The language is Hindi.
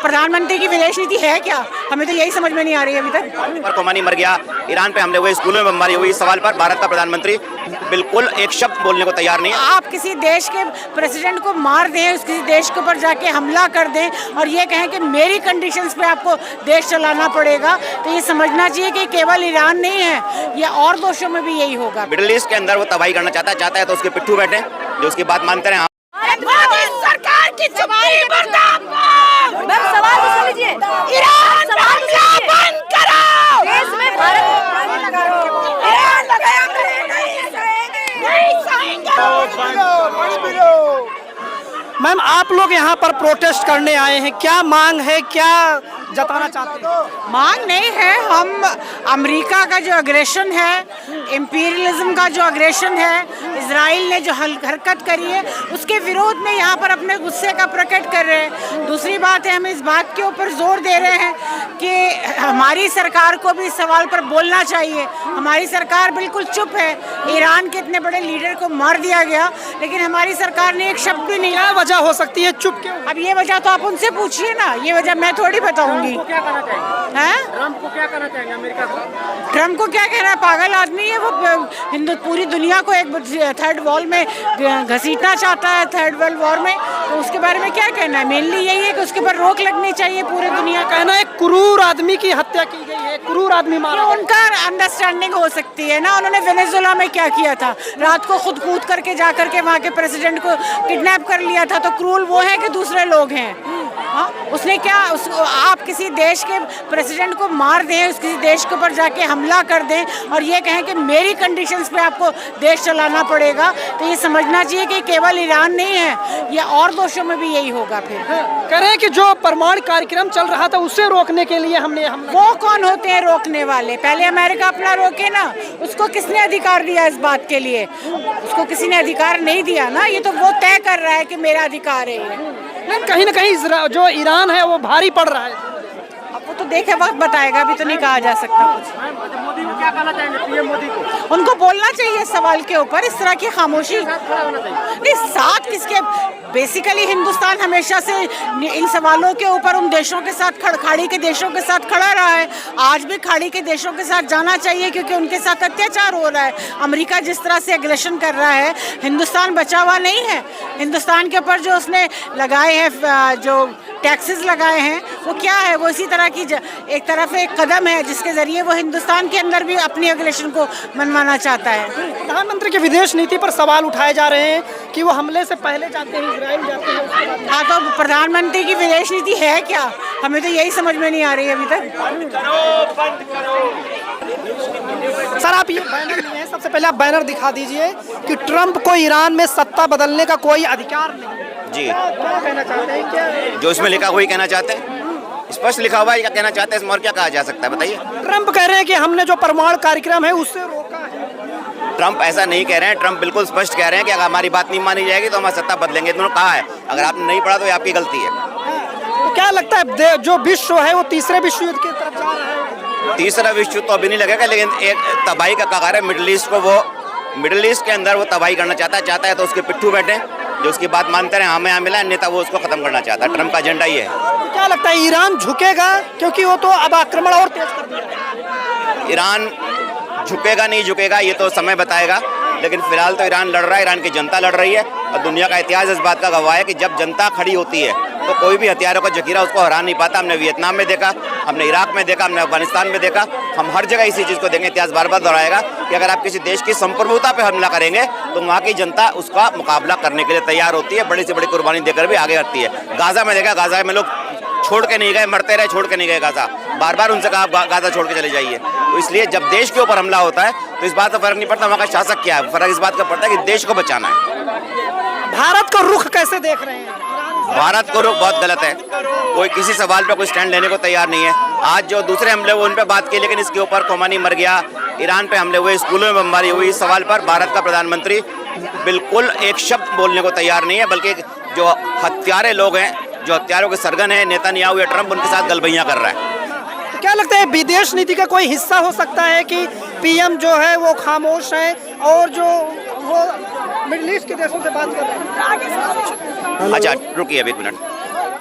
प्रधानमंत्री की विदेश नीति है क्या? हमें तो यही समझ में नहीं आ रही है अभी तक। पर खोमानी मर गया, ईरान पे हमले हुए, स्कूलों में बमबारी हुई, इस सवाल पर भारत का प्रधानमंत्री बिल्कुल एक शब्द बोलने को तैयार नहीं है। आप किसी देश के प्रेसिडेंट को मार दें, किसी देश के ऊपर जाके हमला कर दें और ये कहें कि मेरी कंडीशंस पे आपको देश चलाना पड़ेगा, तो ये समझना चाहिए कि केवल ईरान नहीं है, ये और देशों में भी यही होगा। मिडिल ईस्ट के अंदर वो तबाही करना चाहता है तो उसके पिट्ठू बैठे जो उसकी बात मानते रहे। सरकार की सवाल तो सुन लीजिए, ईरान बंद करो, देश में भारत मैम, आप लोग यहाँ पर प्रोटेस्ट करने आए हैं, क्या मांग है, क्या जताना चाहते हैं? मांग नहीं है, हम अमेरिका का जो अग्रेशन है, इंपीरियलिज्म का जो अग्रेशन है, इजराइल ने जो हरकत करी है, उसके विरोध में यहाँ पर अपने गुस्से का प्रकट कर रहे हैं। दूसरी बात है, हम इस बात के ऊपर जोर दे रहे हैं कि हमारी सरकार को भी इस सवाल पर बोलना चाहिए। हमारी सरकार बिल्कुल चुप है, ईरान के इतने बड़े लीडर को मार दिया गया, लेकिन हमारी सरकार ने एक शब्द भी नहीं। क्या वजह हो सकती है चुप क्यों? अब ये वजह तो आप उनसे पूछिए ना, ये वजह मैं थोड़ी बताऊंगी। क्या करना चाहिए? हैं? ट्रम्प को क्या करना चाहेंगे अमेरिका को? ट्रम्प को क्या कहना है, पागल आदमी है वो। हिंदू पूरी दुनिया को एक थर्ड वॉल में घसीटना चाहता है, थर्ड वर्ल्ड वॉर में, तो उसके बारे में क्या कहना है? मेनली यही है कि उसके ऊपर रोक लगनी चाहिए पूरी दुनिया का। कहना है क्रूर आदमी की हत्या की गई है, क्रूर आदमी मारा। तो उनका अंडरस्टैंडिंग हो सकती है ना, उन्होंने वेनेजुएला में क्या किया था, रात को खुद कूद करके जा करके वहाँ के प्रेसिडेंट को किडनैप कर लिया था, तो क्रूर वो है कि दूसरे लोग हैं? हाँ, उसने क्या आप किसी देश के प्रेसिडेंट को मार दें, किसी देश के ऊपर जाके हमला कर दें और ये कहें कि मेरी कंडीशंस पे आपको देश चलाना पड़ेगा, तो ये समझना चाहिए कि केवल ईरान नहीं है, ये और देशों में भी यही होगा। फिर कह रहे हैं कि जो परमाणु कार्यक्रम चल रहा था उसे रोकने के लिए हमने वो कौन होते हैं रोकने वाले? पहले अमेरिका अपना रोके ना, उसको किसने अधिकार दिया इस बात के लिए? उसको किसी ने अधिकार नहीं दिया ना, ये तो वो तय कर रहा है कि मेरा अधिकार है ये। कहीं ना कहीं जो ईरान है वो भारी पड़ रहा है। अब वो तो देखे वक्त बताएगा, अभी तो नहीं कहा जा सकता कुछ। मोदी को क्या कहना चाहेंगे, पीएम मोदी को? उनको बोलना चाहिए इस सवाल के ऊपर, इस तरह की खामोशी नहीं। साथ किसके? बेसिकली हिंदुस्तान हमेशा से इन सवालों के ऊपर उन देशों के साथ खाड़ी के देशों के साथ खड़ा रहा है, आज भी खाड़ी के देशों के साथ जाना चाहिए, क्योंकि उनके साथ अत्याचार हो रहा है। अमेरिका जिस तरह से एग्रेशन कर रहा है, हिंदुस्तान बचा हुआ नहीं है। हिंदुस्तान के ऊपर जो उसने लगाए हैं, जो टैक्सेस लगाए हैं, वो क्या है? वो इसी तरह की एक तरफ एक कदम है जिसके जरिए वो हिंदुस्तान के अंदर भी अपनी एग्रेशन को मनवाना चाहता है। प्रधानमंत्री की विदेश नीति पर सवाल उठाए जा रहे हैं कि वो हमले से पहले जाते हैं, इजराइल जाते हैं। हाँ, तो प्रधानमंत्री की विदेश नीति है क्या? हमें तो यही समझ में नहीं आ रही है अभी तक। सर, आप ये बैनर लिए हैं, सबसे पहले आप बैनर दिखा दीजिए कि ट्रम्प को ईरान में सत्ता बदलने का कोई अधिकार नहीं। जी, क्या कहना चाहते हैं? क्या जो इसमें लिखा वही कहना चाहते हैं, स्पष्ट लिखा हुआ है, क्या कहना चाहते हैं, इसमें और क्या कहा जा सकता है बताइए? ट्रम्प कह रहे हैं कि हमने जो परमाणु कार्यक्रम है उससे रोका है। ट्रम्प ऐसा नहीं कह रहे हैं, ट्रम्प बिल्कुल स्पष्ट कह रहे हैं कि अगर हमारी बात नहीं मानी जाएगी तो हमारी सत्ता बदलेंगे। इन्होंने कहा है, अगर आपने नहीं पढ़ा तो ये आपकी गलती है। तो क्या लगता है जो विश्व है वो तीसरे विश्व युद्ध की तरफ जा रहा है? तीसरा विश्व युद्ध तो अभी नहीं लगेगा, लेकिन एक तबाही का कगार है। मिडिल ईस्ट को वो मिडिल ईस्ट के अंदर वो तबाही करना चाहता है तो उसके पिट्ठू बैठे जो उसकी बात मानते रहे, हमें यहाँ मिला नेता, वो उसको खत्म करना चाहता है। ट्रम्प का एजेंडा ये है। तो क्या लगता है ईरान झुकेगा? क्योंकि वो तो अब आक्रमण और तेज कर दिया। ईरान झुकेगा नहीं झुकेगा ये तो समय बताएगा, लेकिन फिलहाल तो ईरान लड़ रहा है, ईरान की जनता लड़ रही है और दुनिया का इतिहास इस बात का गवाह है कि जब जनता खड़ी होती है तो कोई भी हथियारों का जखीरा उसको हरा नहीं पाता। हमने वियतनाम में देखा, हमने इराक में देखा, हमने अफगानिस्तान में देखा, हम हर जगह इसी चीज़ को देखेंगे। इतिहास बार बार दोहराएगा कि अगर आप किसी देश की संप्रभुता पे हमला करेंगे तो वहाँ की जनता उसका मुकाबला करने के लिए तैयार होती है, बड़ी से बड़ी कुर्बानी देकर भी आगे बढ़ती है। गाजा में देखा, गाजा में लोग छोड़ के नहीं गए, मरते रहे, छोड़ के नहीं गए गाजा। बार बार उनसे कहा गाजा छोड़ के चले जाइए। तो इसलिए जब देश के ऊपर हमला होता है तो इस बात का फर्क नहीं पड़ता वहाँ का शासक क्या है, फर्क इस बात का पड़ता है कि देश को बचाना है। भारत का रुख कैसे देख रहे हैं? भारत को रुख बहुत गलत है, कोई किसी सवाल पे कोई स्टैंड लेने को तैयार नहीं है। आज जो दूसरे हमले हुए उन पे बात की, लेकिन इसके ऊपर खोमानी मर गया, ईरान पे हमले हुए, स्कूलों में बमबारी हुई, इस सवाल पर भारत का प्रधानमंत्री बिल्कुल एक शब्द बोलने को तैयार नहीं है, बल्कि जो हत्यारे लोग हैं, जो हत्यारों के सरगन है नेतन्याहू या ट्रम्प, उनके साथ गलबैयां कर रहा है। तो क्या लगता है विदेश नीति का कोई हिस्सा हो सकता है कि पीएम जो है वो खामोश है और जो वो मिडिल ईस्ट के देशों से बात कर रहे हैं? अच्छा रुकिए अभी एक मिनट।